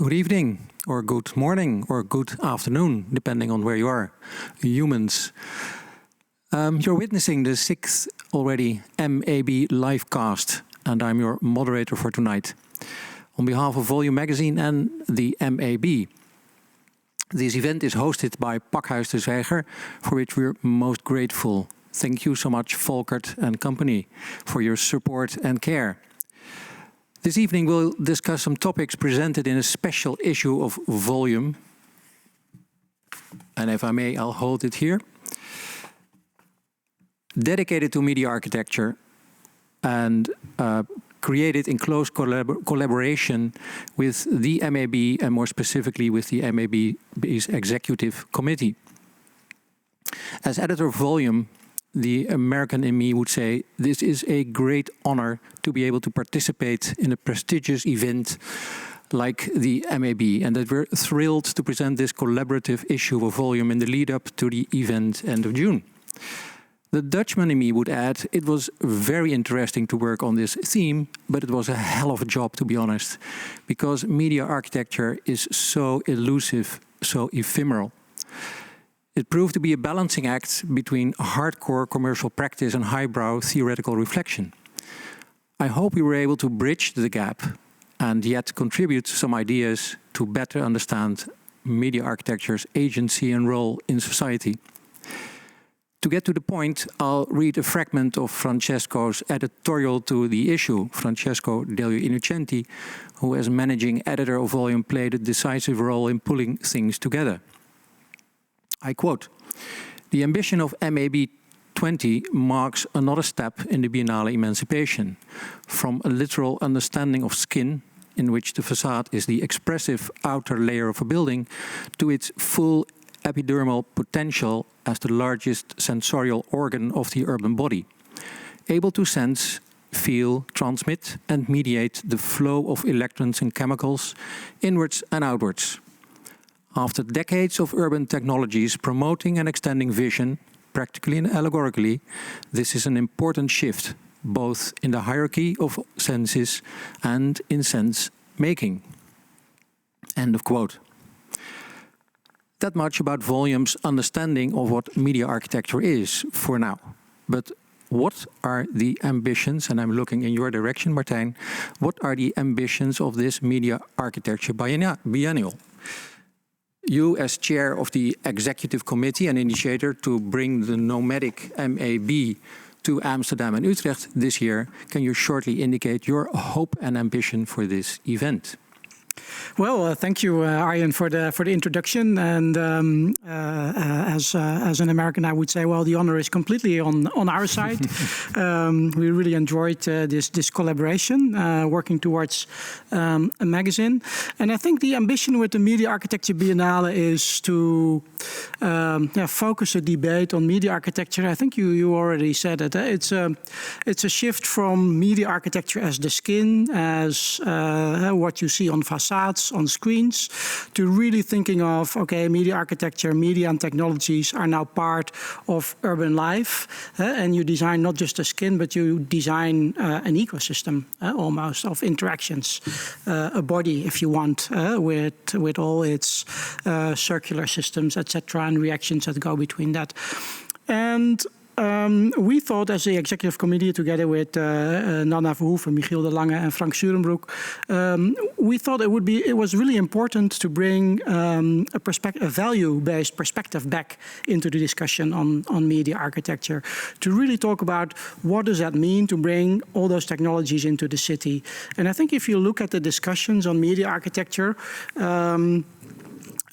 Good evening, or good morning, or good afternoon, depending on where you are, humans. You're witnessing the 6th already MAB livecast, and I'm your moderator for tonight. On behalf of Volume Magazine and the MAB. This event is hosted by Pakhuis de Zwijger, for which we're most grateful. Thank you so much, Volkert and company, for your support and care. This evening we'll discuss some topics presented in a special issue of Volume. And if I may, I'll hold it here. Dedicated to media architecture and created in close collaboration with the MAB and more specifically with the MAB's Executive Committee. As editor of Volume, the American in me would say this is a great honor to be able to participate in a prestigious event like the MAB, and that we're thrilled to present this collaborative issue of Volume in the lead up to the event end of June. The Dutchman in me would add, it was very interesting to work on this theme, but it was a hell of a job, to be honest, because media architecture is so elusive, so ephemeral. It proved to be a balancing act between hardcore commercial practice and highbrow theoretical reflection. I hope we were able to bridge the gap and yet contribute some ideas to better understand media architecture's agency and role in society. To get to the point, I'll read a fragment of Francesco's editorial to the issue. Francesco Delio Innocenti, who as managing editor of Volume played a decisive role in pulling things together. I quote, "The ambition of MAB 20 marks another step in the Biennale emancipation, from a literal understanding of skin, in which the facade is the expressive outer layer of a building, to its full epidermal potential as the largest sensorial organ of the urban body, able to sense, feel, transmit and mediate the flow of electrons and chemicals inwards and outwards. After decades of urban technologies promoting and extending vision, practically and allegorically, this is an important shift, both in the hierarchy of senses and in sense making." End of quote. That much about Volume's understanding of what media architecture is for now. But what are the ambitions, and I'm looking in your direction, Martijn, what are the ambitions of this media architecture biennial? You, as chair of the Executive Committee and initiator to bring the nomadic MAB to Amsterdam and Utrecht this year, can you shortly indicate your hope and ambition for this event? Well, thank you, Arjen, for the introduction. And as an American, I would say, well, the honor is completely on our side. We really enjoyed this collaboration, working towards a magazine. And I think the ambition with the Media Architecture Biennale is to focus the debate on media architecture. I think you already said it. It's a shift from media architecture as the skin, as what you see on facades, on screens, to really thinking of, okay, media architecture, media and technologies are now part of urban life. And you design not just a skin, but you design an ecosystem almost of interactions, a body, if you want, with all its circular systems, etc., and reactions that go between that. And we thought, as the Executive Committee, together with Nana Verhoeven, Michiel de Lange, and Frank Surenbroek, we thought it was really important to bring a value-based perspective back into the discussion on media architecture, to really talk about what does that mean to bring all those technologies into the city. And I think if you look at the discussions on media architecture,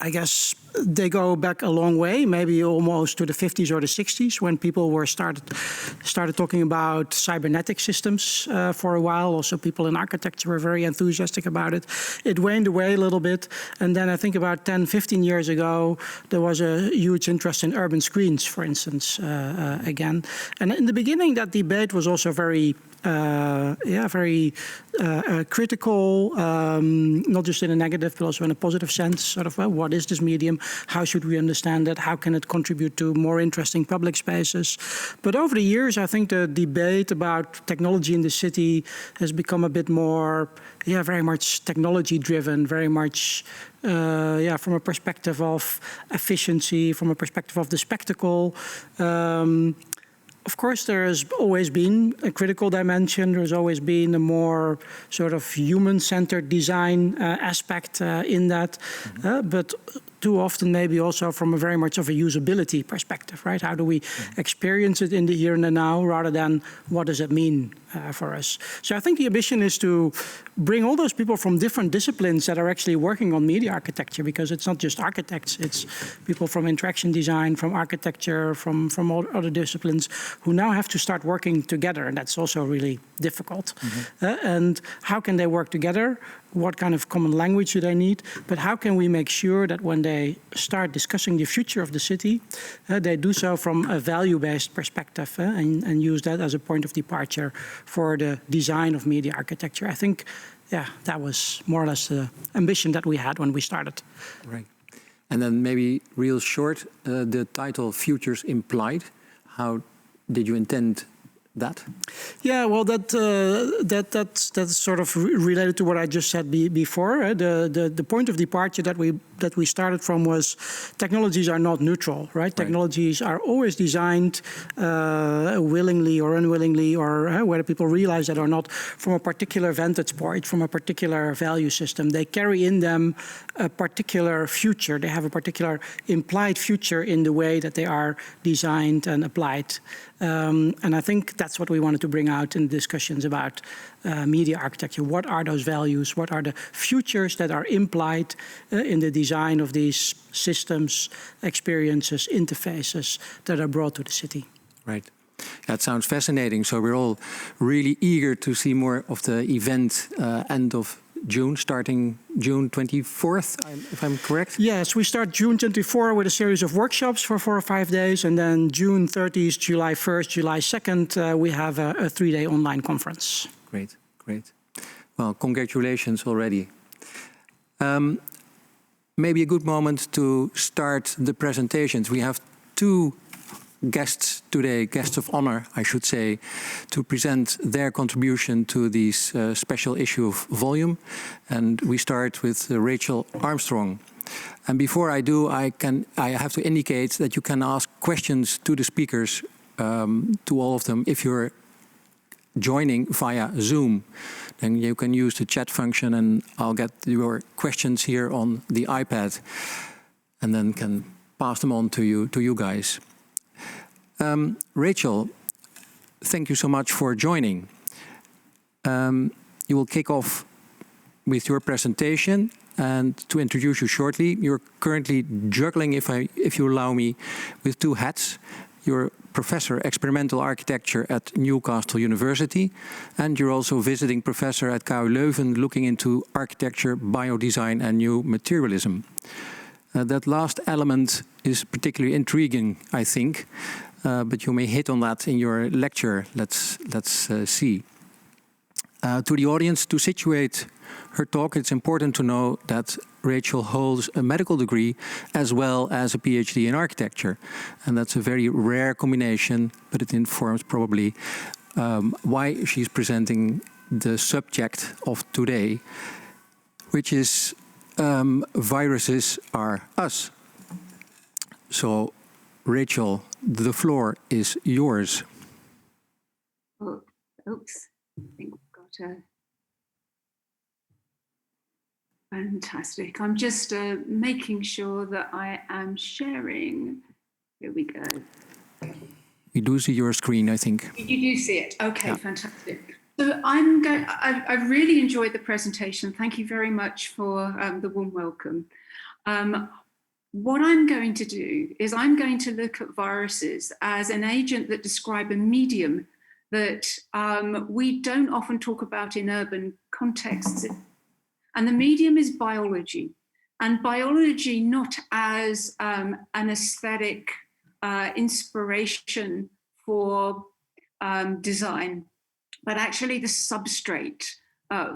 I guess they go back a long way, maybe almost to the 50s or the 60s, when people were started talking about cybernetic systems for a while. Also, people in architecture were very enthusiastic about it. It waned away a little bit. And then I think about 10, 15 years ago, there was a huge interest in urban screens, for instance, again. And in the beginning, that debate was also very critical, not just in a negative, but also in a positive sense. Sort of, well, what is this medium, how should we understand it, how can it contribute to more interesting public spaces. But over the years, I think the debate about technology in the city has become a bit more, very much technology driven, very much from a perspective of efficiency, from a perspective of the spectacle. Of course, there has always been a critical dimension. There's always been a more sort of human-centered design aspect in that. But too often maybe also from a very much of a usability perspective, right? How do we experience it in the here and the now rather than what does it mean for us? So I think the ambition is to bring all those people from different disciplines that are actually working on media architecture, because it's not just architects, it's people from interaction design, from architecture, from all other disciplines who now have to start working together, and that's also really difficult. And how can they work together? What kind of common language do they need? But how can we make sure that when they start discussing the future of the city, they do so from a value-based perspective and use that as a point of departure for the design of media architecture? I think, that was more or less the ambition that we had when we started. Right. And then maybe real short, the title Futures Implied. How did you intend that? Yeah, well, that's sort of related to what I just said before. The point of departure that we started from was technologies are not neutral, right? Technologies are always designed willingly or unwillingly, or whether people realize that or not, from a particular vantage point, from a particular value system. They carry in them a particular future. They have a particular implied future in the way that they are designed and applied. And I think that's what we wanted to bring out in discussions about media architecture. What are those values? What are the futures that are implied in the design of these systems, experiences, interfaces that are brought to the city? Right. That sounds fascinating. So we're all really eager to see more of the event end of June, starting June 24th, if I'm correct? Yes, we start June 24 with a series of workshops for 4 or 5 days, and then June 30th, July 1st, July 2nd, we have a 3-day online conference. Great, great. Well, congratulations already. Maybe a good moment to start the presentations. We have 2 guests today, guests of honor, I should say, to present their contribution to this special issue of Volume. And we start with Rachel Armstrong. And before I do, I have to indicate that you can ask questions to the speakers, to all of them, if you're joining via Zoom. Then you can use the chat function and I'll get your questions here on the iPad and then can pass them on to you guys. Rachel, thank you so much for joining. You will kick off with your presentation, and to introduce you shortly, you're currently juggling, if you allow me, with 2 hats. You're Professor Experimental Architecture at Newcastle University, and you're also visiting professor at KU Leuven, looking into architecture, biodesign and new materialism. That last element is particularly intriguing, I think. But you may hit on that in your lecture. Let's see. To the audience, to situate her talk, it's important to know that Rachel holds a medical degree as well as a PhD in architecture. And that's a very rare combination, but it informs probably why she's presenting the subject of today, which is viruses are us. So, Rachel, the floor is yours. Oh, oops. I think we've got a... Fantastic. I'm just making sure that I am sharing. Here we go. We do see your screen, I think. You do see it. Okay, yeah. Fantastic. So I really enjoyed the presentation. Thank you very much for the warm welcome. What I'm going to do is I'm going to look at viruses as an agent that describe a medium that we don't often talk about in urban contexts. And the medium is biology. And biology not as an aesthetic inspiration for design, but actually the substrate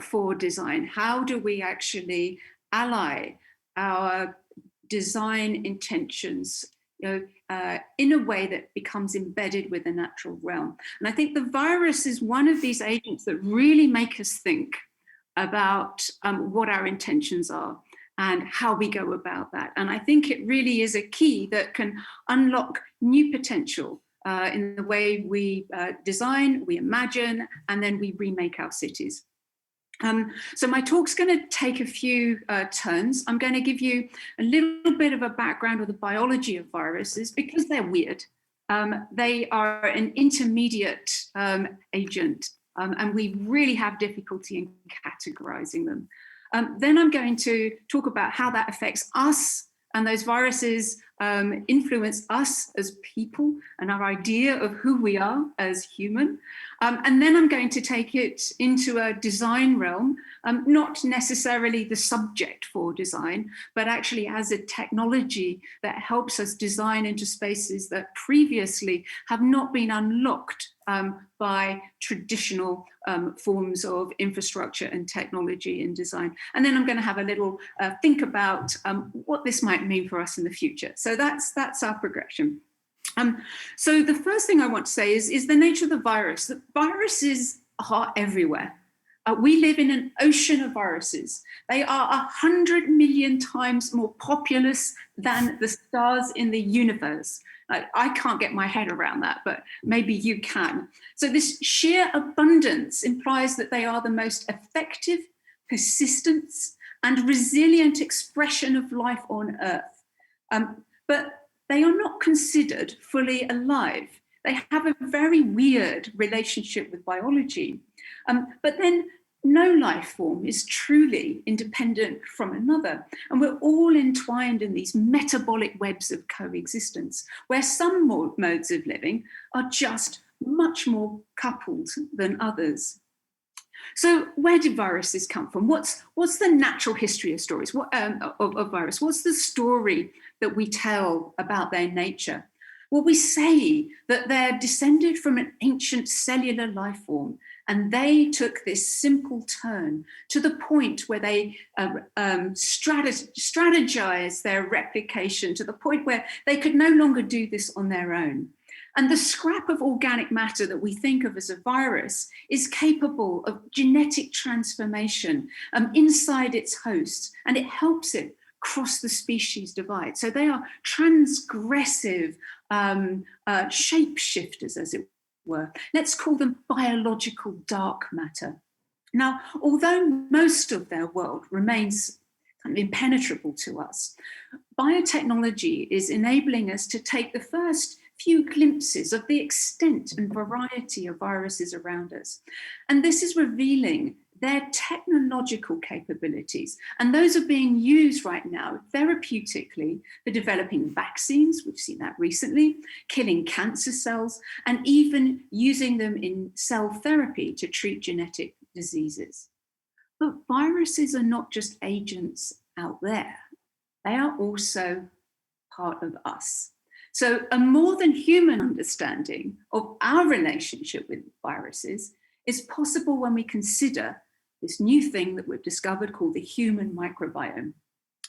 for design. How do we actually ally our design intentions, in a way that becomes embedded with the natural realm. And I think the virus is one of these agents that really make us think about what our intentions are and how we go about that. And I think it really is a key that can unlock new potential in the way we design, we imagine, and then we remake our cities. So my talk's going to take a few turns. I'm going to give you a little bit of a background of the biology of viruses because they're weird. They are an intermediate agent, and we really have difficulty in categorizing them. Then I'm going to talk about how that affects us, and those viruses influence us as people and our idea of who we are as human. And then I'm going to take it into a design realm, not necessarily the subject for design, but actually as a technology that helps us design into spaces that previously have not been unlocked by traditional forms of infrastructure and technology in design. And then I'm going to have a little think about what this might mean for us in the future. So that's our progression. So the first thing I want to say is the nature of the virus. The viruses are everywhere. We live in an ocean of viruses. They are 100 million times more populous than the stars in the universe. I can't get my head around that, but maybe you can. So this sheer abundance implies that they are the most effective, persistent, and resilient expression of life on Earth. But they are not considered fully alive. They have a very weird relationship with biology. But then no life form is truly independent from another. And we're all entwined in these metabolic webs of coexistence, where some modes of living are just much more coupled than others. So where did viruses come from? What's the natural history of stories of virus? What's the story that we tell about their nature? Well, we say that they're descended from an ancient cellular life form, and they took this simple turn to the point where they strategized their replication to the point where they could no longer do this on their own. And the scrap of organic matter that we think of as a virus is capable of genetic transformation inside its host, and it helps it cross the species divide. So they are transgressive shapeshifters, as it were. Let's call them biological dark matter. Now, although most of their world remains kind of impenetrable to us, biotechnology is enabling us to take the first few glimpses of the extent and variety of viruses around us. And this is revealing their technological capabilities. And those are being used right now therapeutically for developing vaccines, we've seen that recently, killing cancer cells, and even using them in cell therapy to treat genetic diseases. But viruses are not just agents out there. They are also part of us. So a more than human understanding of our relationship with viruses is possible when we consider this new thing that we've discovered called the human microbiome.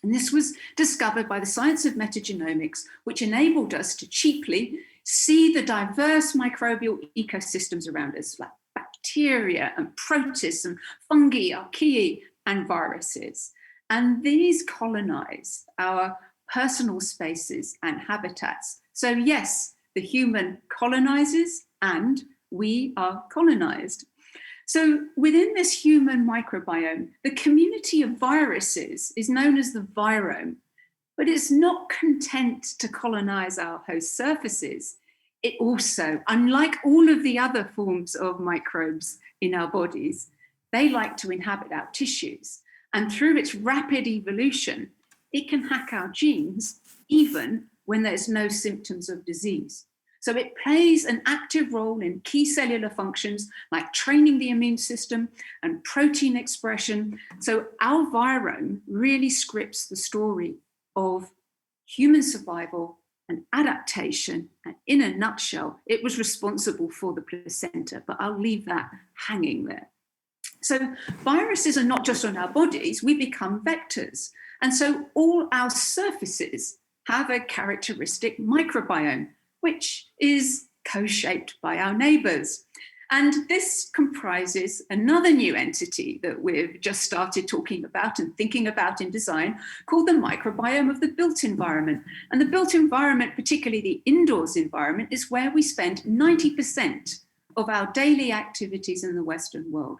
And this was discovered by the science of metagenomics, which enabled us to cheaply see the diverse microbial ecosystems around us, like bacteria and protists and fungi, archaea, and viruses. And these colonize our personal spaces and habitats. So yes, the human colonizes and we are colonized. So within this human microbiome, the community of viruses is known as the virome, but it's not content to colonize our host surfaces. It also, unlike all of the other forms of microbes in our bodies, they like to inhabit our tissues. And through its rapid evolution, it can hack our genes even when there's no symptoms of disease. So it plays an active role in key cellular functions like training the immune system and protein expression. So our virome really scripts the story of human survival and adaptation. And in a nutshell, it was responsible for the placenta, but I'll leave that hanging there. So viruses are not just on our bodies, we become vectors. And so all our surfaces have a characteristic microbiome, which is co-shaped by our neighbours. And this comprises another new entity that we've just started talking about and thinking about in design, called the microbiome of the built environment. And the built environment, particularly the indoors environment, is where we spend 90% of our daily activities in the Western world.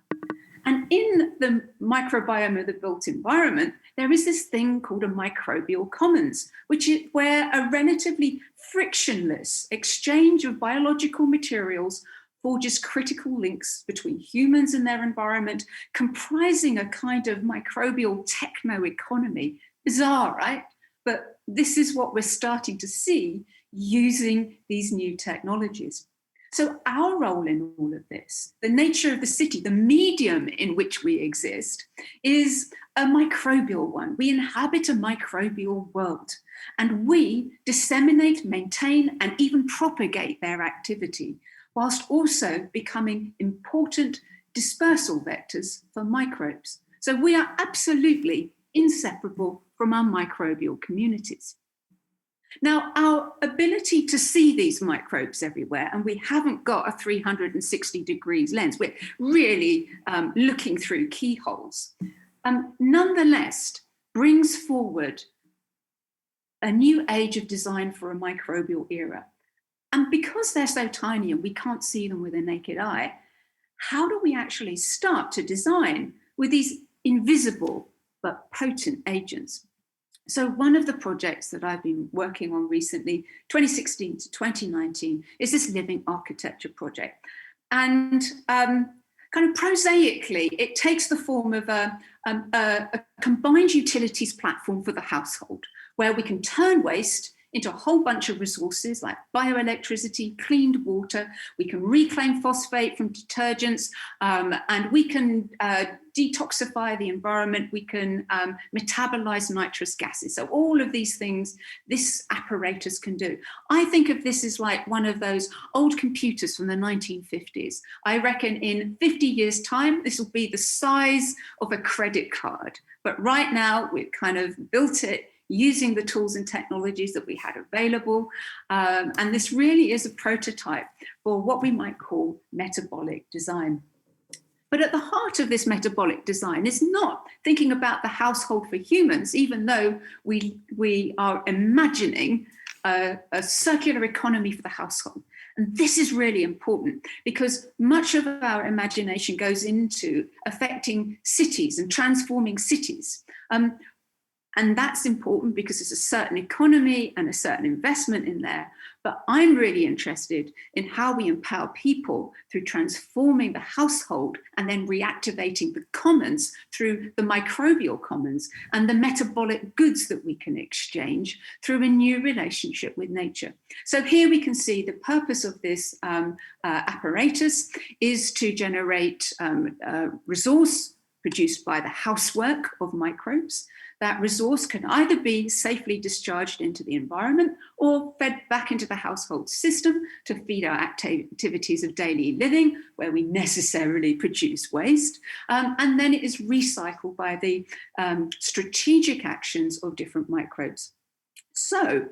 And in the microbiome of the built environment, there is this thing called a microbial commons, which is where a relatively frictionless exchange of biological materials forges critical links between humans and their environment, comprising a kind of microbial techno-economy. Bizarre, right? But this is what we're starting to see using these new technologies. So our role in all of this, the nature of the city, the medium in which we exist, is a microbial one. We inhabit a microbial world, and we disseminate, maintain, and even propagate their activity, whilst also becoming important dispersal vectors for microbes. So we are absolutely inseparable from our microbial communities. Now, our ability to see these microbes everywhere, and we haven't got a 360 degrees lens, we're really looking through keyholes, nonetheless brings forward a new age of design for a microbial era. And because they're so tiny and we can't see them with a naked eye, how do we actually start to design with these invisible but potent agents? So one of the projects that I've been working on recently, 2016 to 2019, is this living architecture project. And kind of prosaically, it takes the form of a combined utilities platform for the household, where we can turn waste into a whole bunch of resources like bioelectricity, cleaned water. We can reclaim phosphate from detergents, and we can detoxify the environment. We can metabolize nitrous gases. So all of these things this apparatus can do. I think of this as like one of those old computers from the 1950s. I reckon in 50 years' time, this will be the size of a credit card. But right now, we've kind of built it using the tools and technologies that we had available. And this really is a prototype for what we might call metabolic design. But at the heart of this metabolic design is not thinking about the household for humans, even though we are imagining a circular economy for the household. And this is really important because much of our imagination goes into affecting cities and transforming cities. And that's important because there's a certain economy and a certain investment in there. But I'm really interested in how we empower people through transforming the household and then reactivating the commons through the microbial commons and the metabolic goods that we can exchange through a new relationship with nature. So here we can see the purpose of this apparatus is to generate resource produced by the housework of microbes. That resource can either be safely discharged into the environment or fed back into the household system to feed our activities of daily living, where we necessarily produce waste. And then it is recycled by the strategic actions of different microbes. So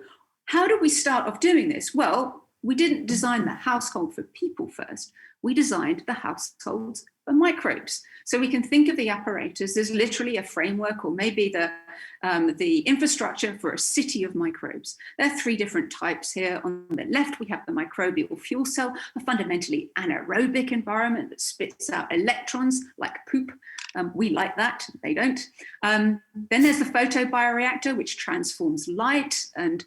how do we start off doing this? Well, we didn't design the household for people first. We designed the households for microbes. So we can think of the apparatus as literally a framework or maybe the infrastructure for a city of microbes. There are three different types here. On the left, we have the microbial fuel cell, a fundamentally anaerobic environment that spits out electrons like poop. We like that, they don't. Then there's the photobioreactor, which transforms light and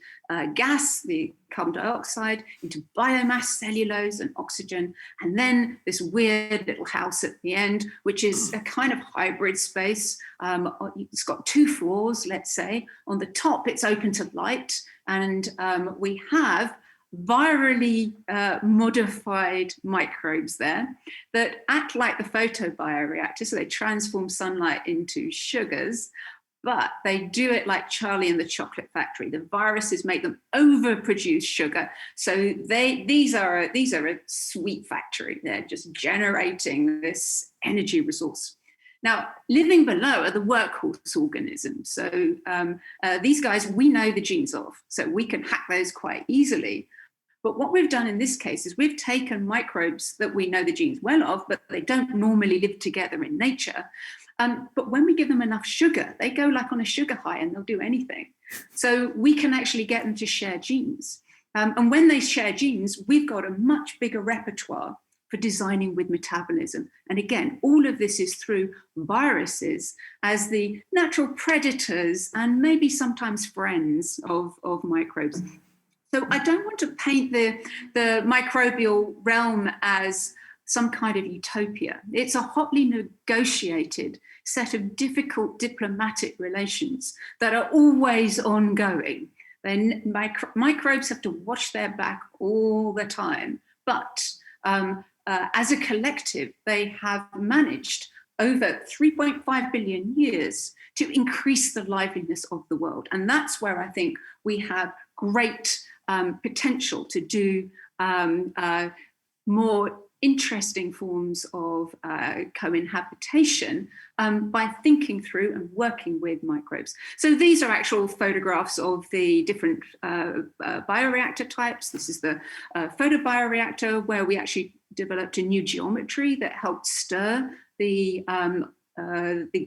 gas, the carbon dioxide, into biomass, cellulose, and oxygen. And then this weird little house at the end, which is a kind of hybrid space. It's got two floors, let's say. On the top, it's open to light, and we have virally modified microbes there that act like the photobioreactor, so they transform sunlight into sugars, but they do it like Charlie and the Chocolate Factory. The viruses make them overproduce sugar, so these are a sweet factory. They're just generating this energy resource. Now, living below are the workhorse organisms. So these guys we know the genes of, so we can hack those quite easily. But what we've done in this case is we've taken microbes that we know the genes well of, but they don't normally live together in nature. But when we give them enough sugar, they go like on a sugar high and they'll do anything. So we can actually get them to share genes. And when they share genes, we've got a much bigger repertoire for designing with metabolism. And again, all of this is through viruses as the natural predators and maybe sometimes friends of microbes. So I don't want to paint the microbial realm as some kind of utopia. It's a hotly negotiated set of difficult diplomatic relations that are always ongoing. Microbes have to watch their back all the time, but as a collective, they have managed over 3.5 billion years to increase the liveliness of the world. And that's where I think we have great potential to do more interesting forms of co-inhabitation by thinking through and working with microbes. So these are actual photographs of the different bioreactor types. This is the photobioreactor, where we actually developed a new geometry that helped stir the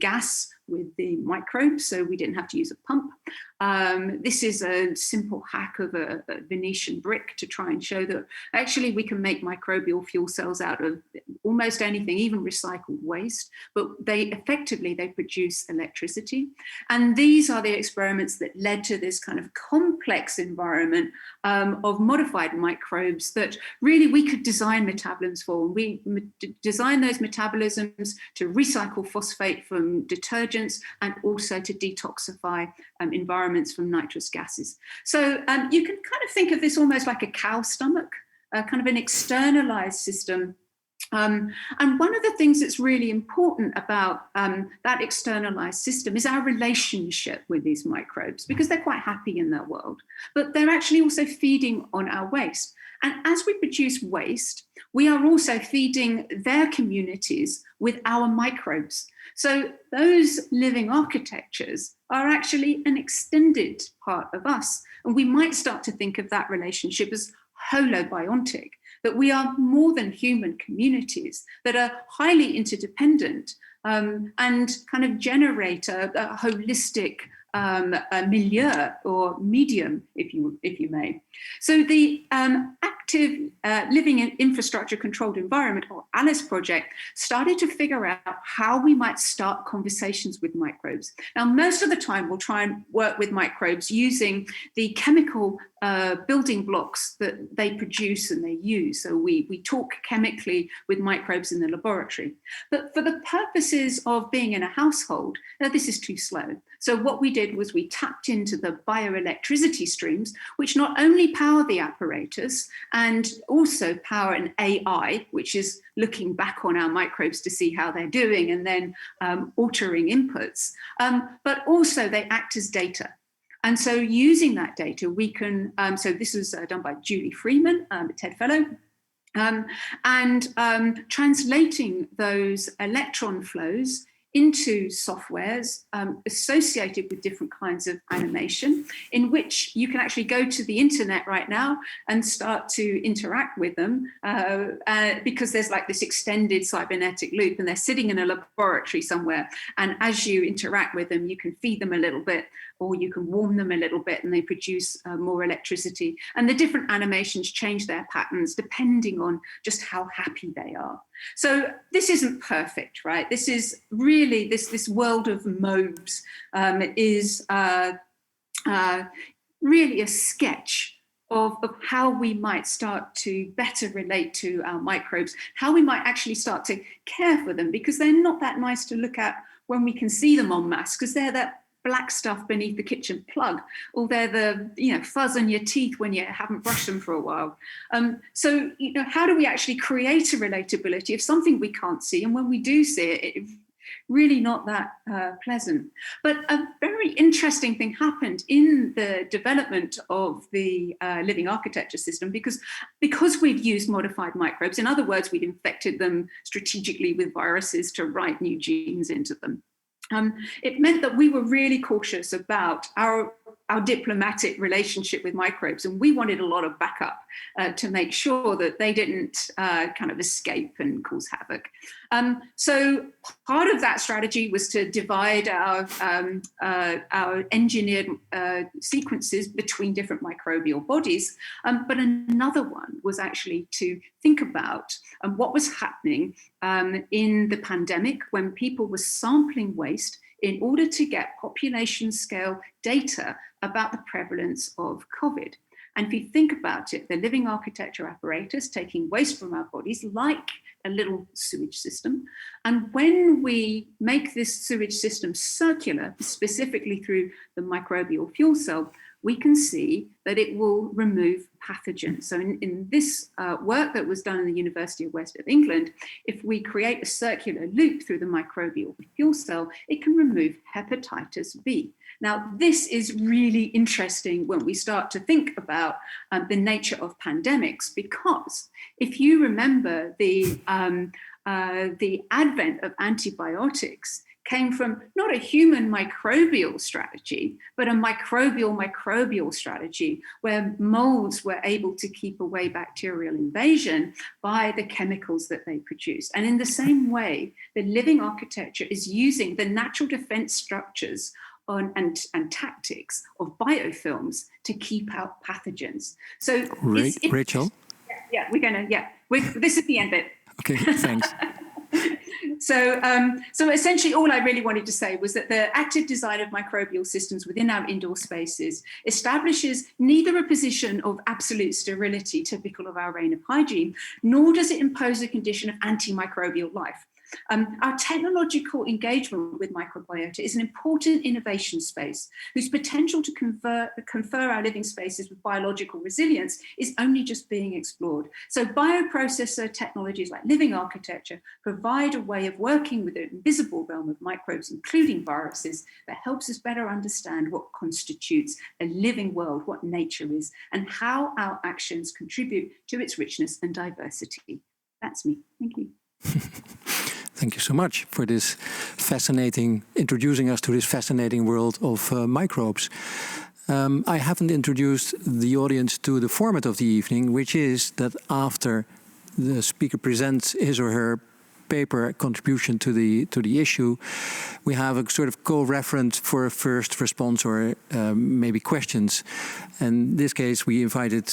gas with the microbes, so we didn't have to use a pump. This is a simple hack of a Venetian brick to try and show that actually we can make microbial fuel cells out of almost anything, even recycled waste, but they produce electricity. And these are the experiments that led to this kind of complex environment of modified microbes that really we could design metabolisms for. We designed those metabolisms to recycle phosphate from detergents and also to detoxify environments from nitrous gases. So you can kind of think of this almost like a cow stomach, kind of an externalized system. And one of the things that's really important about that externalized system is our relationship with these microbes, because they're quite happy in their world, but they're actually also feeding on our waste. And as we produce waste, we are also feeding their communities with our microbes. So those living architectures are actually an extended part of us. And we might start to think of that relationship as holobiontic, that we are more than human communities that are highly interdependent and kind of generate a holistic milieu or medium, if you may. So the Active Living in Infrastructure Controlled Environment, or ALICE project, started to figure out how we might start conversations with microbes. Now, most of the time we'll try and work with microbes using the chemical building blocks that they produce and they use. So we talk chemically with microbes in the laboratory. But for the purposes of being in a household, this is too slow. So what we did was we tapped into the bioelectricity streams, which not only power the apparatus and also power an AI, which is looking back on our microbes to see how they're doing and then altering inputs, but also they act as data. And so using that data, we can, so this was done by Julie Freeman, a TED Fellow, and translating those electron flows into softwares associated with different kinds of animation, in which you can actually go to the internet right now and start to interact with them because there's like this extended cybernetic loop and they're sitting in a laboratory somewhere. And as you interact with them, you can feed them a little bit or you can warm them a little bit and they produce more electricity. And the different animations change their patterns depending on just how happy they are. So this isn't perfect, right? This is really, this world of MOBs is really a sketch of how we might start to better relate to our microbes, how we might actually start to care for them, because they're not that nice to look at when we can see them en masse, because they're that black stuff beneath the kitchen plug, or they're the fuzz on your teeth when you haven't brushed them for a while. So how do we actually create a relatability of something we can't see, and when we do see it, really not that pleasant. But a very interesting thing happened in the development of the living architecture system because we'd used modified microbes. In other words, we'd infected them strategically with viruses to write new genes into them. It meant that we were really cautious about our diplomatic relationship with microbes, and we wanted a lot of backup to make sure that they didn't kind of escape and cause havoc. So part of that strategy was to divide our engineered sequences between different microbial bodies, but another one was actually to think about what was happening in the pandemic when people were sampling waste in order to get population scale data about the prevalence of COVID. And if you think about it, the living architecture apparatus taking waste from our bodies like a little sewage system. And when we make this sewage system circular, specifically through the microbial fuel cell, we can see that it will remove pathogens. So in this work that was done in the University of West of England, if we create a circular loop through the microbial fuel cell, it can remove hepatitis B. Now, this is really interesting when we start to think about the nature of pandemics, because if you remember the advent of antibiotics came from not a human microbial strategy, but a microbial strategy where molds were able to keep away bacterial invasion by the chemicals that they produce. And in the same way, the living architecture is using the natural defense structures and tactics of biofilms to keep out pathogens. So Rachel? Yeah, this is the end bit. Okay, thanks. So essentially all I really wanted to say was that the active design of microbial systems within our indoor spaces establishes neither a position of absolute sterility typical of our reign of hygiene, nor does it impose a condition of antimicrobial life. Our technological engagement with microbiota is an important innovation space whose potential to confer our living spaces with biological resilience is only just being explored. So bioprocessor technologies like living architecture provide a way of working with the invisible realm of microbes, including viruses, that helps us better understand what constitutes a living world, what nature is, and how our actions contribute to its richness and diversity. That's me. Thank you. Thank you so much for this introducing us to this fascinating world of microbes. I haven't introduced the audience to the format of the evening, which is that after the speaker presents his or her paper contribution to the issue, we have a sort of co-referent for a first response or maybe questions. In this case, we invited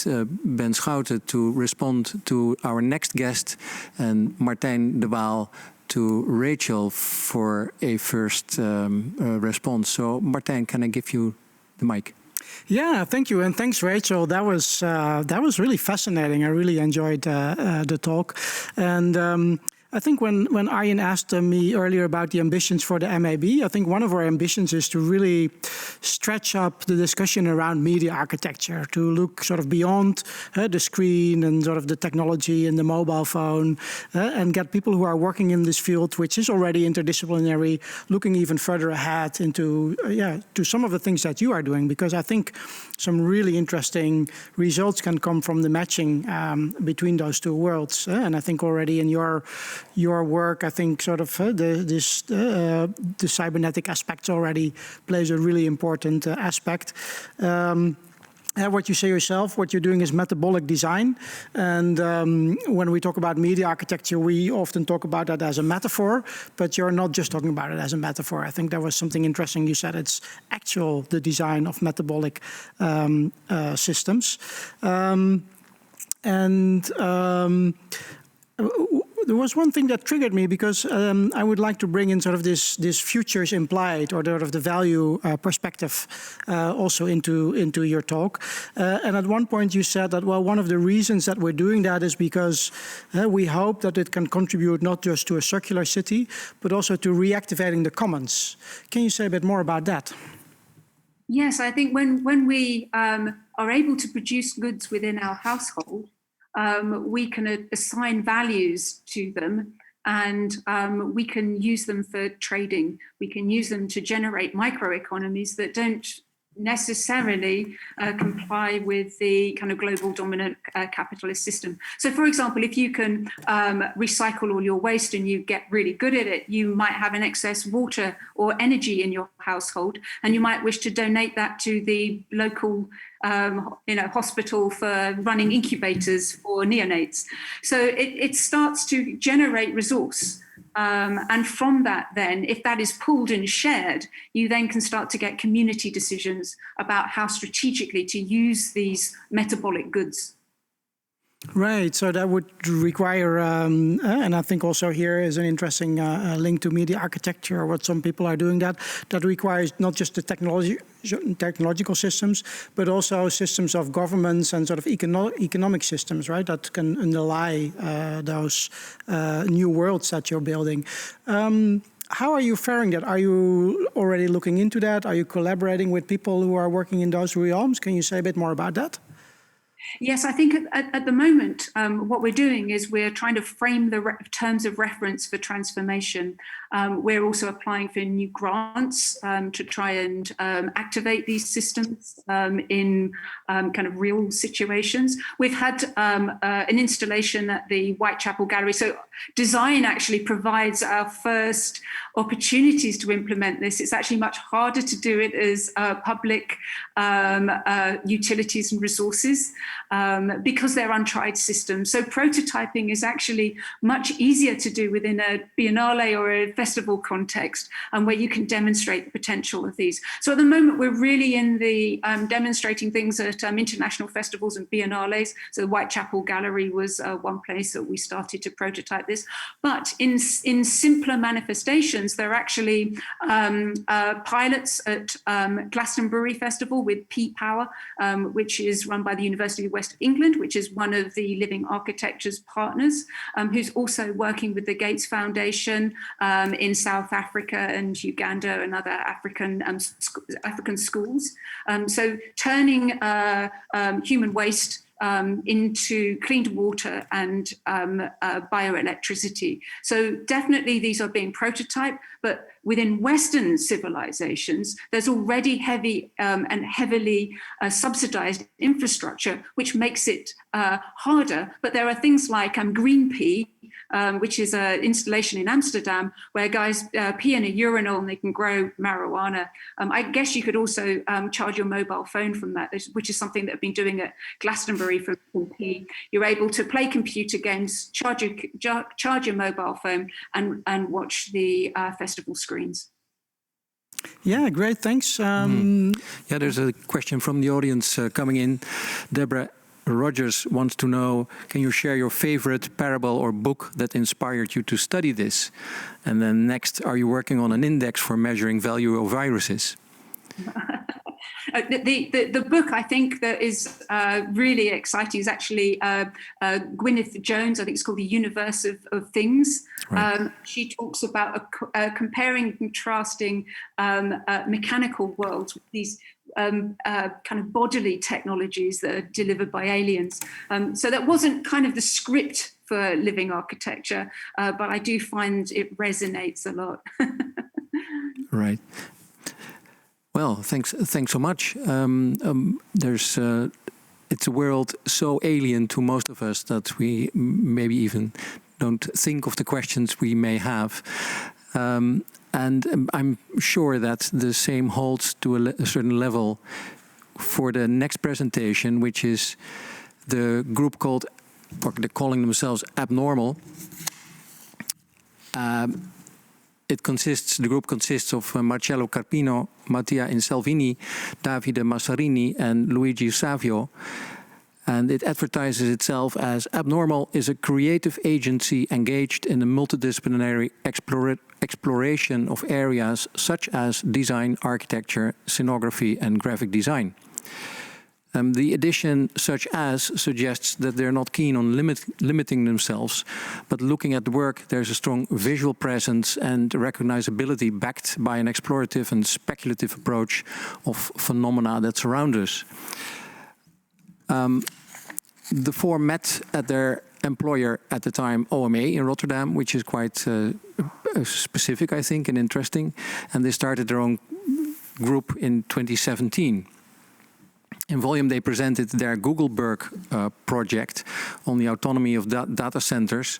Ben Schouten to respond to our next guest and Martijn de Waal to Rachel for a first response. So Martijn, can I give you the mic? Yeah, thank you, and thanks, Rachel. That was really fascinating. I really enjoyed the talk, and I think when Arjen asked me earlier about the ambitions for the MAB, I think one of our ambitions is to really stretch up the discussion around media architecture, to look sort of beyond the screen and sort of the technology and the mobile phone, and get people who are working in this field, which is already interdisciplinary, looking even further ahead into to some of the things that you are doing, because I think some really interesting results can come from the matching between those two worlds. And I think already in your work, I think sort of the cybernetic aspects already plays a really important aspect. What you say yourself, what you're doing is metabolic design. And when we talk about media architecture, we often talk about that as a metaphor, but you're not just talking about it as a metaphor. I think there was something interesting you said. It's the design of metabolic systems. There was one thing that triggered me, because I would like to bring in sort of this futures implied, or the value perspective also into your talk. And at one point you said that, well, one of the reasons that we're doing that is because we hope that it can contribute not just to a circular city, but also to reactivating the commons. Can you say a bit more about that? Yes, I think when we are able to produce goods within our household, we can assign values to them and we can use them for trading. We can use them to generate microeconomies that don't necessarily comply with the kind of global dominant capitalist system. So, for example, if you can recycle all your waste and you get really good at it, you might have an excess water or energy in your household, and you might wish to donate that to the local hospital for running incubators for neonates. So it starts to generate resource. And from that, then, if that is pooled and shared, you then can start to get community decisions about how strategically to use these metabolic goods. Right, so that would require, and I think also here is an interesting link to media architecture, what some people are doing, that requires not just the technological systems, but also systems of governments and sort of economic systems, right, that can underlie those new worlds that you're building. How are you faring that? Are you already looking into that? Are you collaborating with people who are working in those realms? Can you say a bit more about that? Yes, I think at the moment, what we're doing is we're trying to frame the terms of reference for transformation. We're also applying for new grants to try and activate these systems in kind of real situations. We've had an installation at the Whitechapel Gallery. So design actually provides our first opportunities to implement this. It's actually much harder to do it as public utilities and resources because they're untried systems. So prototyping is actually much easier to do within a Biennale or a festival context, where you can demonstrate the potential of these. So at the moment, we're really in the demonstrating things at international festivals and biennales. So the Whitechapel Gallery was one place that we started to prototype this. But in simpler manifestations, there are actually pilots at Glastonbury Festival with P-Power, which is run by the University of West England, which is one of the Living Architecture's partners, who's also working with the Gates Foundation in South Africa and Uganda and other African schools. So turning human waste into clean water and bioelectricity. So definitely these are being prototyped, but within Western civilizations, there's already heavy and heavily subsidized infrastructure, which makes it harder. But there are things like Green Pea, which is an installation in Amsterdam where guys pee in a urinal and they can grow marijuana. I guess you could also charge your mobile phone from that, which is something that I've been doing at Glastonbury from pee. You're able to play computer games, charge your mobile phone, and watch the festival screens. Yeah, great, thanks. Yeah, there's a question from the audience coming in. Deborah Rogers wants to know, can you share your favorite parable or book that inspired you to study this? And then next, are you working on an index for measuring value of viruses? The book I think that is really exciting is actually Gwyneth Jones. I think it's called The Universe of Things. Right. She talks about comparing and contrasting mechanical worlds with these kind of bodily technologies that are delivered by aliens. So that wasn't kind of the script for living architecture, but I do find it resonates a lot. Right. Well, thanks so much. It's a world so alien to most of us that we maybe even don't think of the questions we may have. And I'm sure that the same holds to a certain level for the next presentation, which is the group called, or they're calling themselves Abnormal. The group consists of Marcello Carpino, Mattia Insalvini, Davide Massarini, and Luigi Savio. And it advertises itself as Abnormal is a creative agency engaged in a multidisciplinary exploration of areas such as design, architecture, scenography, and graphic design. The addition such as suggests that they're not keen on limiting themselves, but looking at the work, there's a strong visual presence and recognizability backed by an explorative and speculative approach of phenomena that surround us. the four met at their employer at the time, OMA in Rotterdam, which is quite specific, I think, and interesting. And they started their own group in 2017. In volume, they presented their Googleberg project on the autonomy of data centers.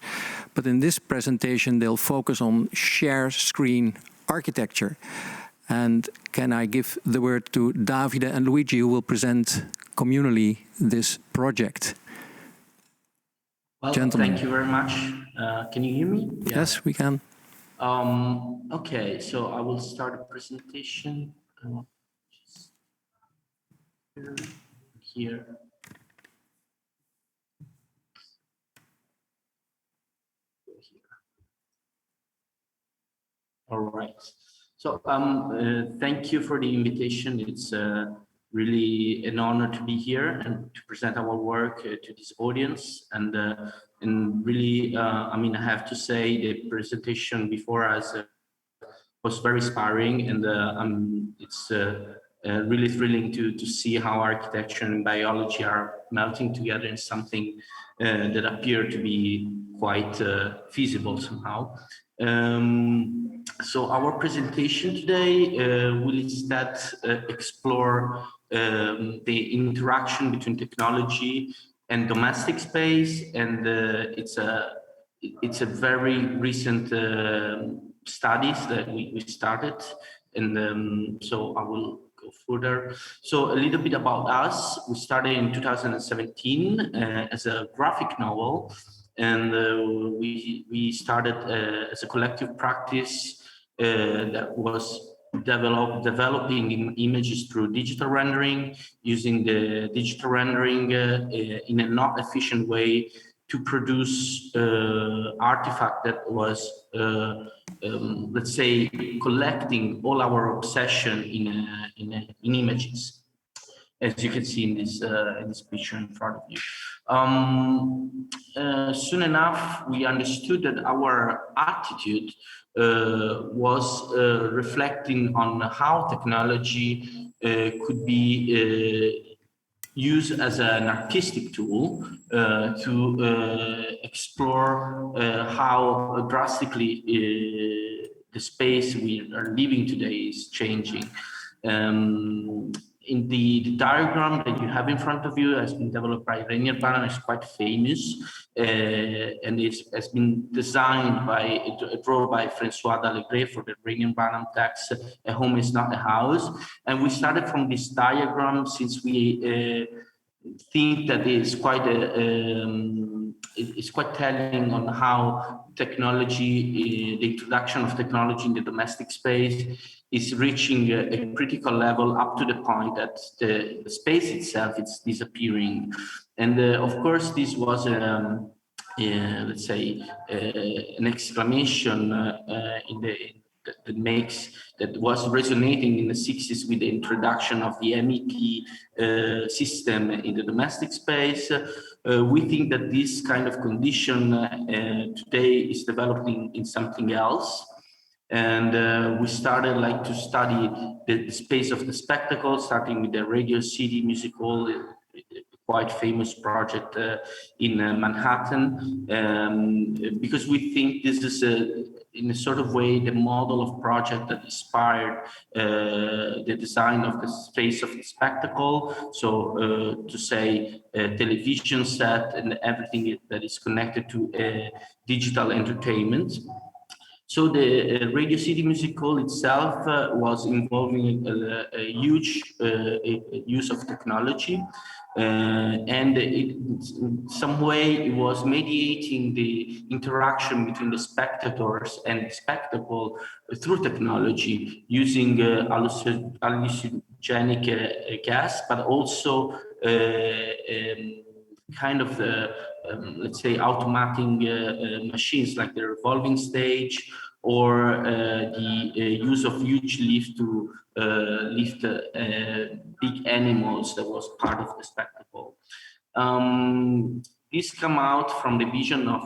But in this presentation, they'll focus on share screen architecture. And can I give the word to Davide and Luigi, who will present communally this project. Well, Gentlemen. thank you very much. Can you hear me? Yeah. Yes, we can. Okay, so I will start the presentation. Here. All right. So thank you for the invitation. It's really an honor to be here and to present our work to this audience. And really, I mean, I have to say the presentation before us was very inspiring, and it's really thrilling to see how architecture and biology are melting together in something that appeared to be quite feasible somehow. So our presentation today will instead explore the interaction between technology and domestic space, and it's a very recent studies that we started, and so I will go further. So a little bit about us. We started in 2017 as a graphic novel, and we started as a collective practice that was developing images through digital rendering, using the digital rendering in a not efficient way to produce artifact that was, let's say, collecting all our obsession in images, as you can see in this picture in front of you. Soon enough, we understood that our attitude was reflecting on how technology could be used as an artistic tool to explore how drastically the space we are living today is changing. In the diagram that you have in front of you has been developed by Rainier Bannon. It's quite famous, and it has been designed drawn by François Dallegré for the Rainier Bannon text, "A home is not a house." And we started from this diagram since we think that it's quite telling on how technology, the introduction of technology in the domestic space is reaching a critical level up to the point that the space itself is disappearing. And of course, this was, let's say, an exclamation that was resonating in the 60s with the introduction of the MEP system in the domestic space. We think that this kind of condition today is developing in something else. And we started to study the space of the spectacle, starting with the Radio City Musical, a quite famous project in Manhattan, because we think this is in a sort of way the model of project that inspired the design of the space of the spectacle. So to say a television set and everything that is connected to digital entertainment. So the Radio City Musical itself was involving a huge use of technology, and in some way it was mediating the interaction between the spectators and the spectacle through technology, using hallucinogenic gas, but also kind of let's say automating machines like the revolving stage, or the use of huge lift to lift big animals that was part of the spectacle. This come out from the vision of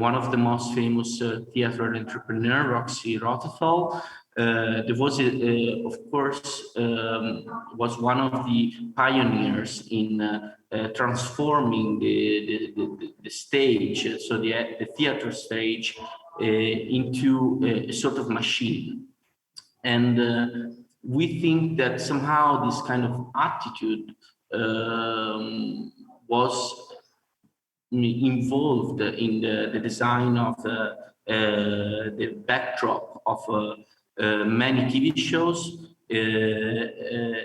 one of the most famous theater entrepreneur, Roxy Rothafel. There was, of course, was one of the pioneers in transforming the stage, so the theater stage, into a sort of machine. And we think that somehow this kind of attitude was involved in the design of the backdrop of many TV shows.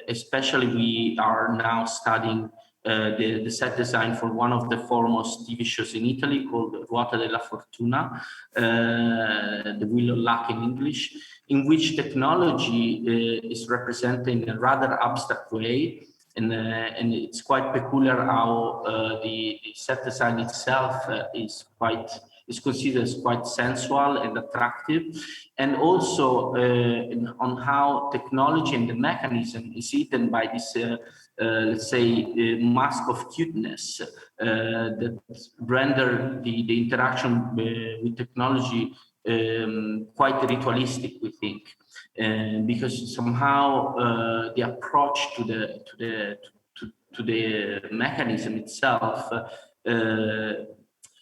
Especially, we are now studying the set design for one of the foremost TV shows in Italy called Ruota della Fortuna, the Wheel of Luck in English, in which technology is represented in a rather abstract way. And it's quite peculiar how the set design itself is considered as quite sensual and attractive, and also on how technology and the mechanism is eaten by this, let's say, mask of cuteness that render the interaction with technology quite ritualistic, we think. Because somehow the approach to the mechanism itself,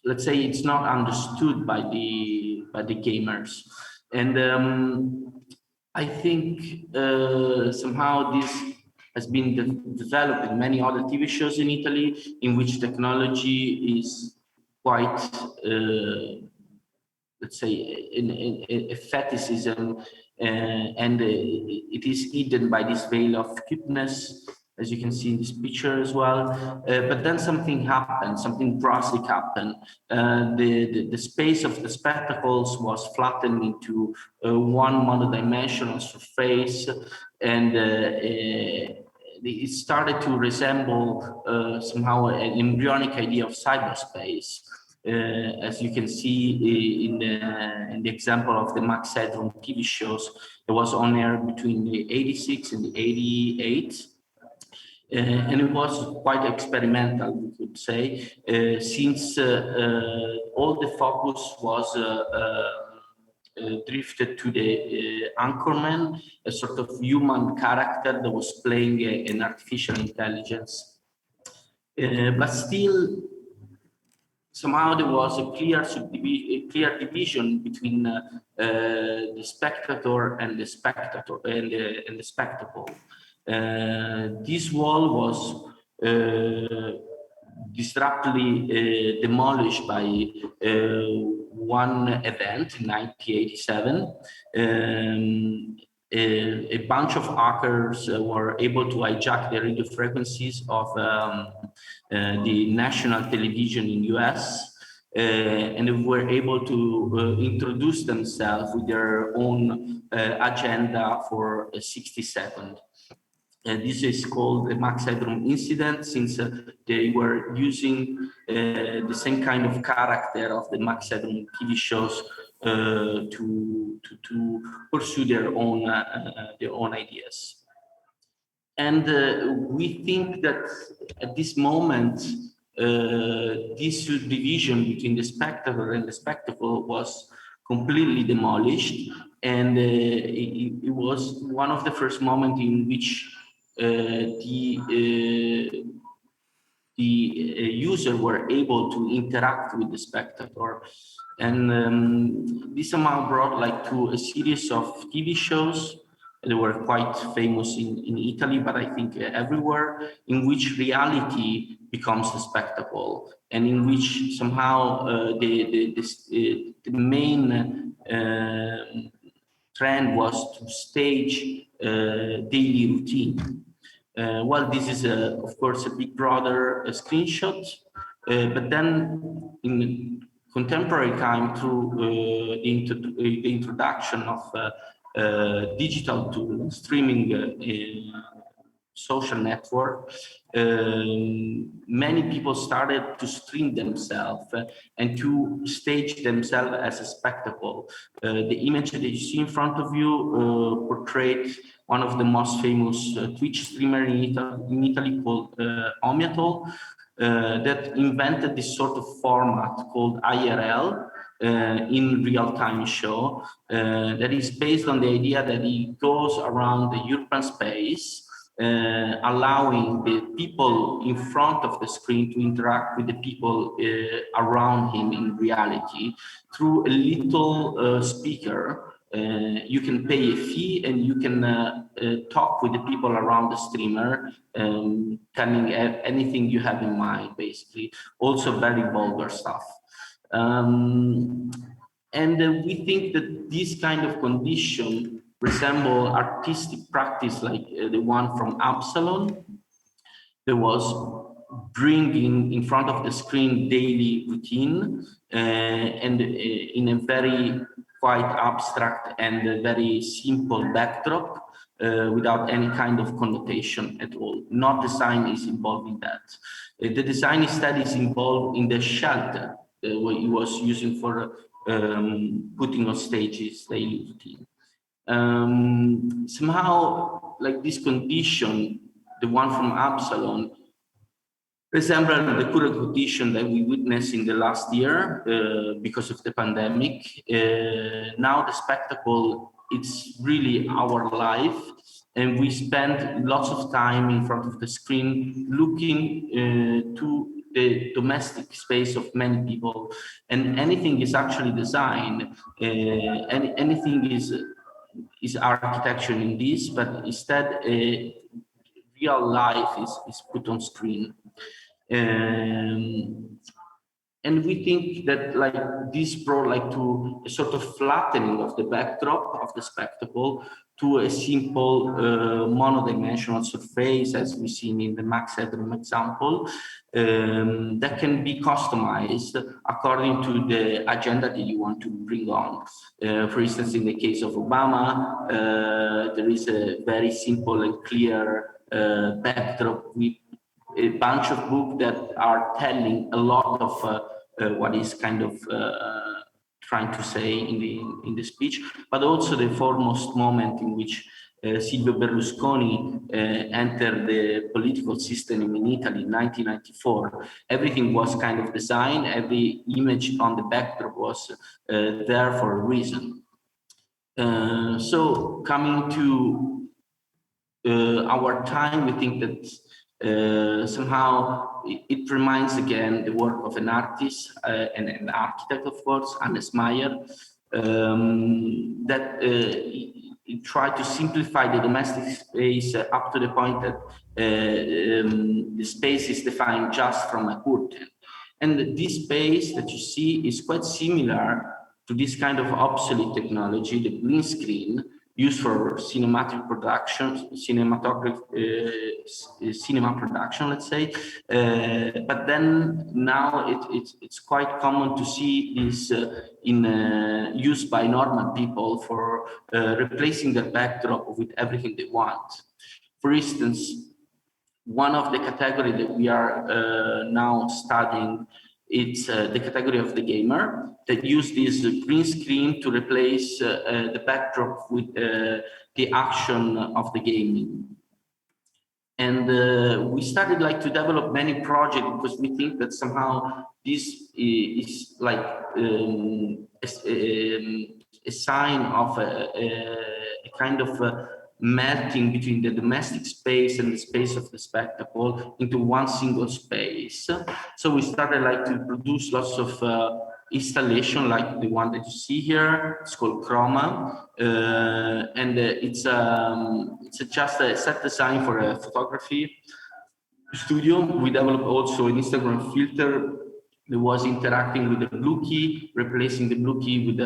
let's say, it's not understood by the gamers, and I think somehow this has been developed in many other TV shows in Italy, in which technology is quite, let's say, a fetishism. And it is hidden by this veil of cuteness, as you can see in this picture as well. But then something happened, something drastic happened. The space of the spectacles was flattened into one monodimensional surface, and it started to resemble somehow an embryonic idea of cyberspace. As you can see in the example of the Max Headroom TV shows, it was on air between the 86 and the 88. And it was quite experimental, we could say, since all the focus was drifted to the anchorman, a sort of human character that was playing an artificial intelligence. But still, somehow there was a clear division between the spectator and the spectator and the spectacle. This wall was disruptively demolished by one event in 1987. A bunch of hackers were able to hijack the radio frequencies of the national television in US, and they were able to introduce themselves with their own agenda for 60 seconds. This is called the Max Headroom incident, since they were using the same kind of character of the Max Headroom TV shows to pursue their own ideas. And we think that at this moment, this division between the spectator and the spectacle was completely demolished, and it was one of the first moments in which the user were able to interact with the spectator. And this somehow brought to a series of TV shows that were quite famous in Italy, but I think everywhere, in which reality becomes the spectacle, and in which somehow the main trend was to stage daily routine. Well, this is of course a Big Brother screenshot, but then in contemporary time, through the introduction of digital tools, streaming social network, many people started to stream themselves and to stage themselves as a spectacle. The image that you see in front of you portrayed one of the most famous Twitch streamers in Italy called Omiatol, that invented this sort of format called IRL, in real-time show, that is based on the idea that he goes around the urban space allowing the people in front of the screen to interact with the people around him in reality through a little speaker. You can pay a fee and you can talk with the people around the streamer, telling anything you have in mind, basically. Also very vulgar stuff. And we think that this kind of condition resemble artistic practice like the one from Absalon. There was bringing in front of the screen daily routine and in a very quite abstract and very simple backdrop without any kind of connotation at all. No design is involved in that. The design instead is involved in the shelter what he was using for putting on stage his daily routine. Somehow, like this condition, the one from Absalon, resemble the current condition that we witnessed in the last year because of the pandemic. Now the spectacle, it's really our life, and we spend lots of time in front of the screen looking to the domestic space of many people, and anything is actually designed, anything is architecture in this, but instead real life is put on screen. And we think that like this brought like to a sort of flattening of the backdrop of the spectacle to a simple monodimensional surface, as we've seen in the Max Headroom example, that can be customized according to the agenda that you want to bring on. For instance, in the case of Obama, there is a very simple and clear backdrop with a bunch of books that are telling a lot of what is kind of trying to say in the speech, but also the foremost moment in which Silvio Berlusconi entered the political system in Italy in 1994. Everything was kind of designed, every image on the backdrop was there for a reason. So coming to our time, we think that somehow it reminds again the work of an artist and an architect, of course, Hannes Meyer, that he tried to simplify the domestic space up to the point that the space is defined just from a curtain. And this space that you see is quite similar to this kind of obsolete technology, the green screen, used for cinematic production, cinema production, let's say. But then now it's quite common to see this used by normal people for replacing the backdrop with everything they want. For instance, one of the categories that we are now studying, it's the category of the gamer that use this green screen to replace the backdrop with the action of the gaming. And we started like to develop many projects because we think that somehow this is like a sign of a kind of melting between the domestic space and the space of the spectacle into one single space. So we started like to produce lots of installation like the one that you see here. It's called Chroma, and it's just a set design for a photography studio. We developed also an Instagram filter that was interacting with the blue key, replacing the blue key with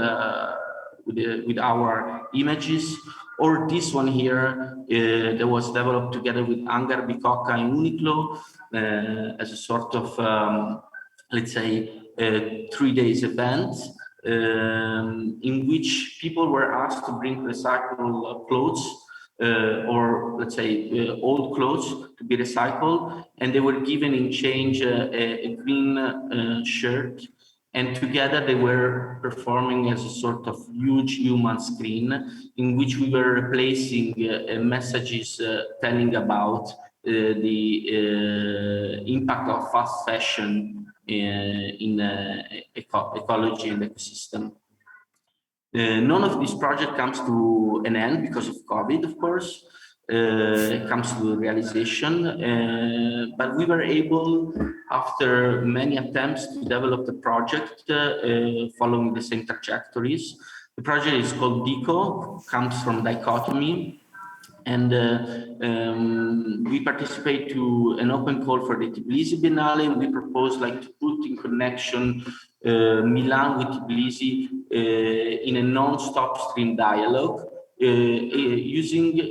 our images. Or this one here that was developed together with Angar Bicocca and Uniqlo as a sort of, let's say, 3 days event in which people were asked to bring recyclable clothes or let's say old clothes to be recycled, and they were given in change a green shirt. And together they were performing as a sort of huge human screen in which we were replacing messages telling about the impact of fast fashion in ecology and ecosystem. None of this project comes to an end because of COVID, of course. comes to realization. But we were able, after many attempts, to develop the project following the same trajectories. The project is called DICO, comes from dichotomy. And we participate to an open call for the Tbilisi Biennale, and we propose like to put in connection Milan with Tbilisi in a non-stop stream dialogue using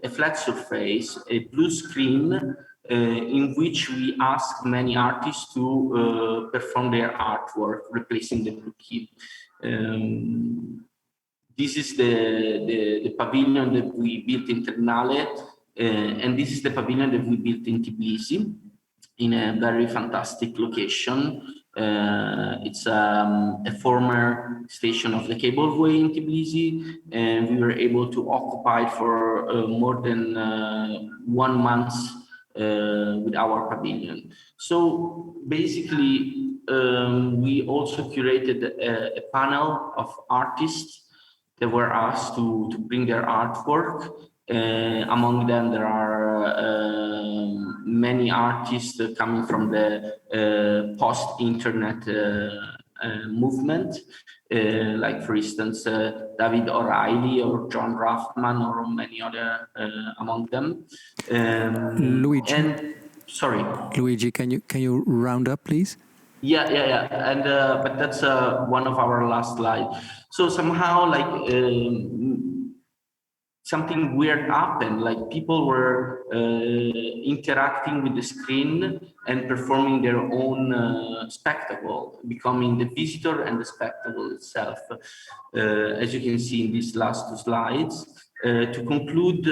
a flat surface, a blue screen, in which we ask many artists to perform their artwork, replacing the blue key. This is the pavilion that we built in Biennale, and this is the pavilion that we built in Tbilisi, in a very fantastic location. It's a former station of the cableway in Tbilisi, and we were able to occupy it for more than 1 month with our pavilion. So basically, we also curated a panel of artists that were asked to bring their artwork. Among them, there are many artists coming from the post-internet movement, like, for instance, David O'Reilly or John Ruffman, or many other among them. Luigi, sorry, Luigi, can you round up, please? Yeah. And but that's one of our last slides. So somehow, like, something weird happened. Like, people were interacting with the screen and performing their own spectacle, becoming the visitor and the spectacle itself, as you can see in these last 2 slides. To conclude,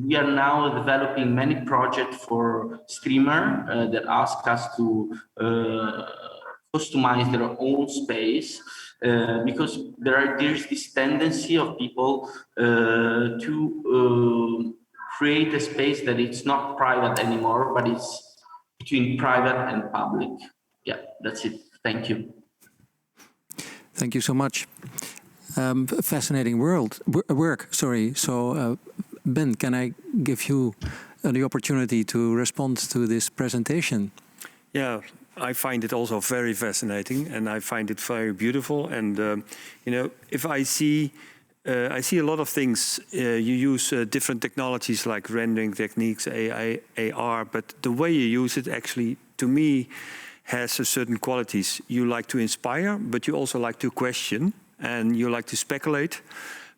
we are now developing many projects for streamer that ask us to customize their own space, because there's this tendency of people to create a space that it's not private anymore, but it's between private and public. Yeah, that's it. Thank you. Thank you so much. Fascinating work. Sorry. So, Ben, can I give you the opportunity to respond to this presentation? Yeah, I find it also very fascinating, and I find it very beautiful. And you know, if I see a lot of things. You use different technologies like rendering techniques, AI, AR, but the way you use it actually, to me, has a certain qualities. You like to inspire, but you also like to question, and you like to speculate.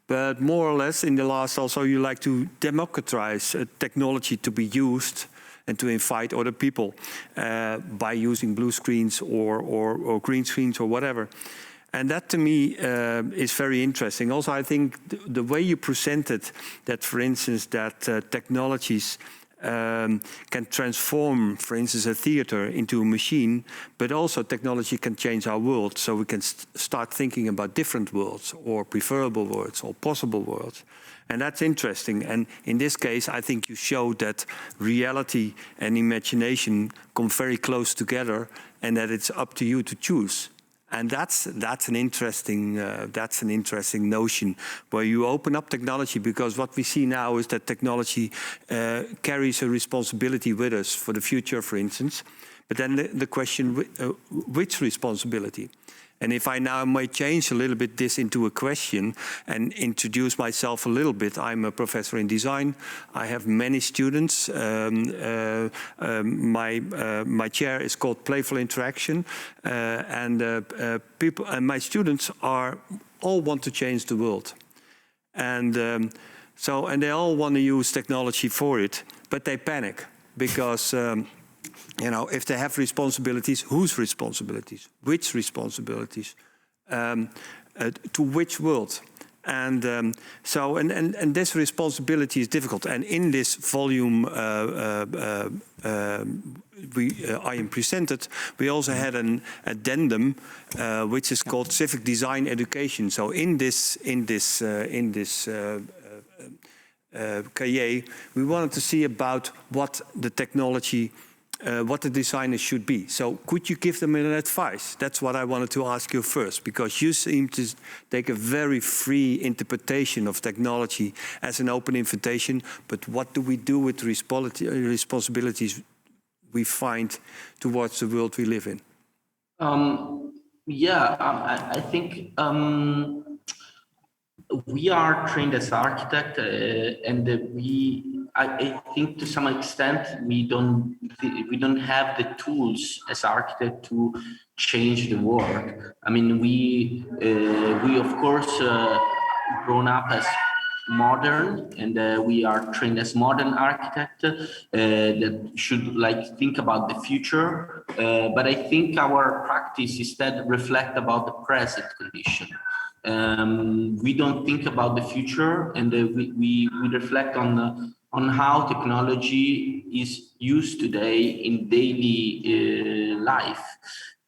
But more or less, in the last also, you like to democratize technology to be used and to invite other people by using blue screens or green screens or whatever. And that, to me, is very interesting. Also, I think the way you presented that, for instance, that technologies can transform, for instance, a theater into a machine, but also technology can change our world, so we can start thinking about different worlds, or preferable worlds, or possible worlds. And that's interesting. And in this case, I think you showed that reality and imagination come very close together, and that it's up to you to choose. And that's an interesting notion, where you open up technology, because what we see now is that technology carries a responsibility with us for the future, for instance. But then the question, which responsibility? And if I now might change a little bit this into a question and introduce myself a little bit, I'm a professor in design. I have many students. My chair is called Playful Interaction, people and my students all want to change the world, and they all want to use technology for it, but they panic because. You know, if they have responsibilities, whose responsibilities? Which responsibilities? To which world? And and this responsibility is difficult. And in this volume I am presented, we also had an addendum which is called Civic Design Education. So in this cahier, we wanted to see about what the technology what the designers should be. So could you give them an advice? That's what I wanted to ask you first, because you seem to take a very free interpretation of technology as an open invitation. But what do we do with responsibilities we find towards the world we live in? I think we are trained as architects, and I think to some extent we don't have the tools as architects to change the world. I mean, we of course grown up as modern, and we are trained as modern architects that should think about the future. But I think our practice instead reflect about the present condition. We don't think about the future, and we reflect on how technology is used today in daily life.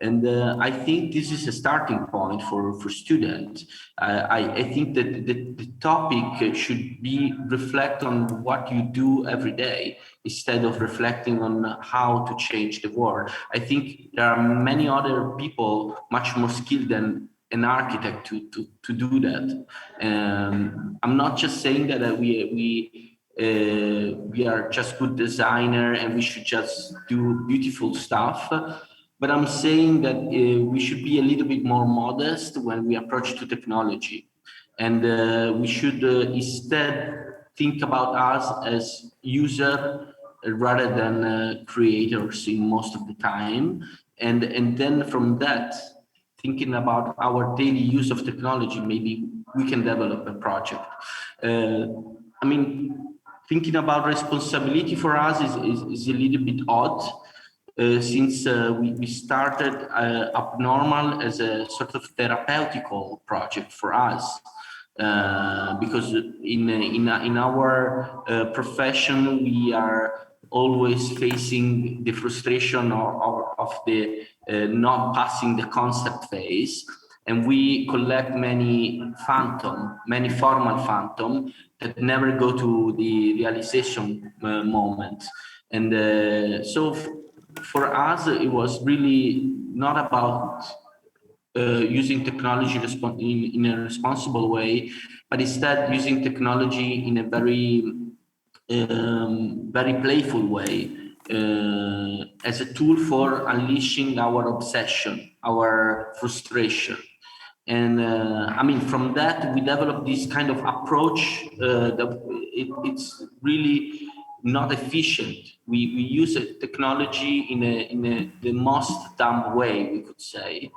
And I think this is a starting point for students. I think that the topic should be reflect on what you do every day instead of reflecting on how to change the world. I think there are many other people much more skilled than an architect to do that. I'm not just saying that we are just good designer and we should just do beautiful stuff. But I'm saying that we should be a little bit more modest when we approach to technology. And we should instead think about us as user rather than creators in most of the time. And then from that, thinking about our daily use of technology, maybe we can develop a project. I mean, thinking about responsibility for us is a little bit odd. Since we started Abnormal as a sort of therapeutical project for us, because in our profession we are always facing the frustration of the not passing the concept phase, and we collect many formal phantom that never go to the realization moment, and so. For us, it was really not about using technology in a responsible way, but instead using technology in a very, very playful way as a tool for unleashing our obsession, our frustration. And I mean, from that, we developed this kind of approach that it's really not efficient. We use technology in the most dumb way, we could say,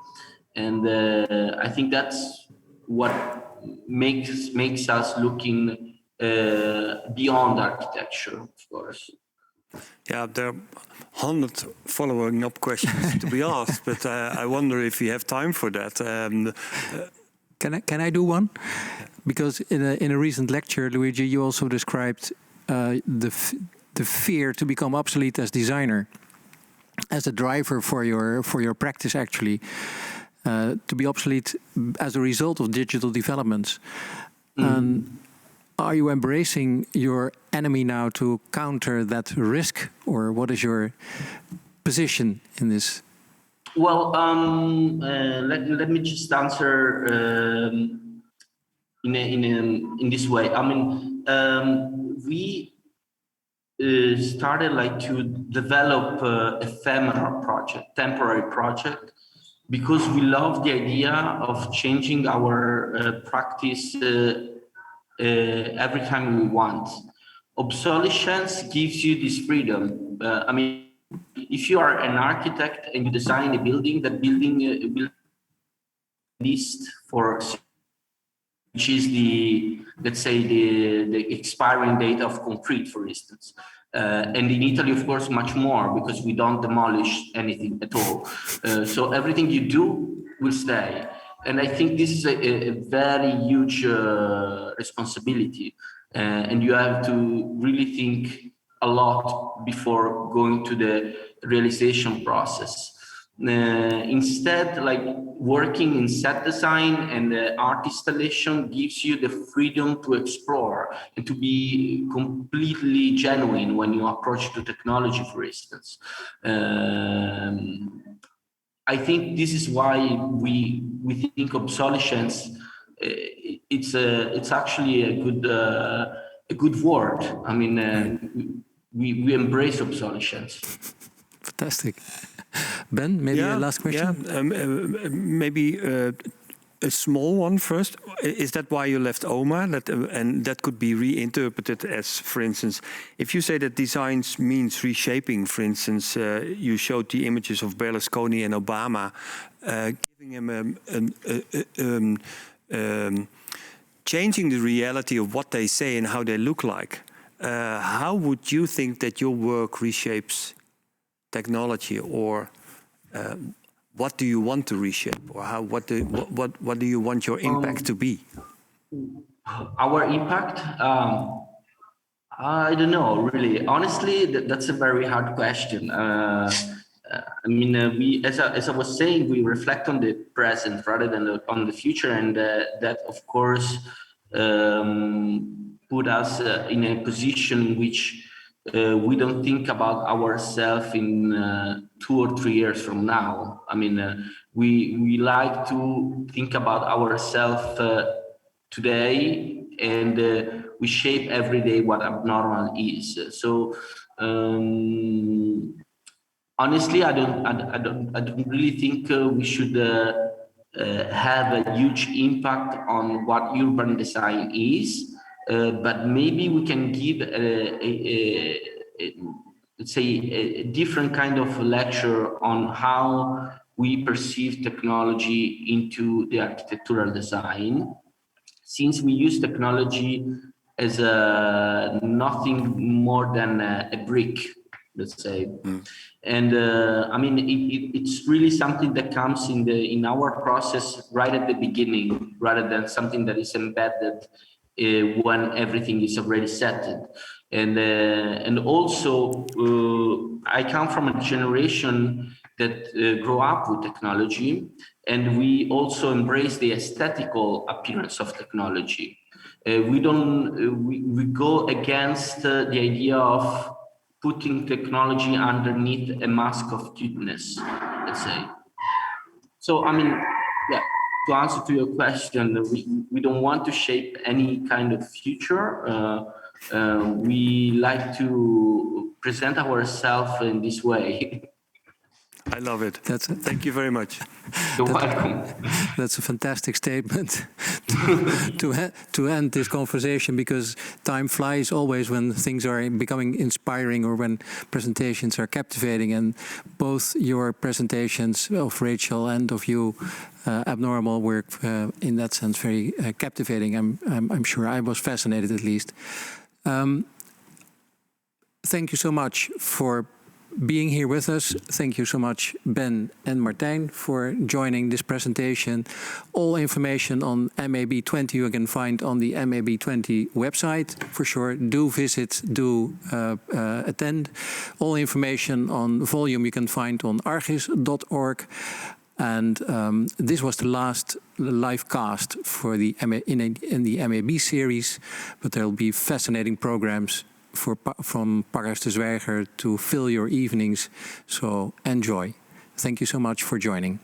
and I think that's what makes us looking beyond architecture, of course. Yeah, there are 100 following up questions to be asked, but I wonder if you have time for that. Can I do one? Because in a recent lecture, Luigi, you also described the fear to become obsolete as designer, as a driver for your practice, actually, to be obsolete as a result of digital developments. Are you embracing your enemy now to counter that risk, or what is your position in this? Well, let me just answer in this way. I mean, we started to develop ephemeral project, temporary project, because we love the idea of changing our practice every time we want. Obsolescence gives you this freedom. I mean, if you are an architect and you design a building, that building will list for, which is the, let's say, the expiring date of concrete, for instance. And in Italy, of course, much more, because we don't demolish anything at all. So everything you do will stay. And I think this is a very huge responsibility. And you have to really think a lot before going to the realization process. Instead, like working in set design and art installation gives you the freedom to explore and to be completely genuine when you approach to technology, for instance. I think this is why we think obsolescence. It's actually a good word. I mean, we embrace obsolescence. Fantastic. Ben, maybe a last question? Yeah, maybe a small one first. Is that why you left OMA? And that could be reinterpreted as, for instance, if you say that design means reshaping, for instance, you showed the images of Berlusconi and Obama, giving him changing the reality of what they say and how they look like. How would you think that your work reshapes technology, or what do you want to reshape, or what do you want your impact to be? Our impact, I don't know, really. Honestly, that's a very hard question. I mean, we, as I was saying, we reflect on the present rather than on the future, and that, of course, put us in a position in which we don't think about ourselves in 2 or 3 years from now. I mean, we like to think about ourselves today, and we shape every day what abnormal is. So honestly, I don't really think we should have a huge impact on what urban design is. But maybe we can give let's say a different kind of lecture on how we perceive technology into the architectural design, since we use technology as nothing more than a brick, let's say. And I mean, it's really something that comes in our process right at the beginning, rather than something that is embedded when everything is already settled. And also, I come from a generation that grew up with technology, and we also embrace the aesthetical appearance of technology. We go against the idea of putting technology underneath a mask of cuteness, let's say. So, I mean, yeah, to answer to your question, we don't want to shape any kind of future. We like to present ourselves in this way. I love it. Thank you very much. You're welcome. That's a fantastic statement to end this conversation, because time flies always when things are becoming inspiring or when presentations are captivating. And both your presentations of Rachel and of you, Abnormal, were in that sense very captivating. I'm sure I was fascinated, at least. Thank you so much for being here with us. Thank you so much, Ben and Martijn, for joining this presentation. All information on MAB20 you can find on the MAB20 website, for sure. Do visit, do attend. All information on volume you can find on argis.org. And this was the last live cast for the in the MAB series, but there will be fascinating programs from Pakkers de Zwijger to fill your evenings. So enjoy. Thank you so much for joining.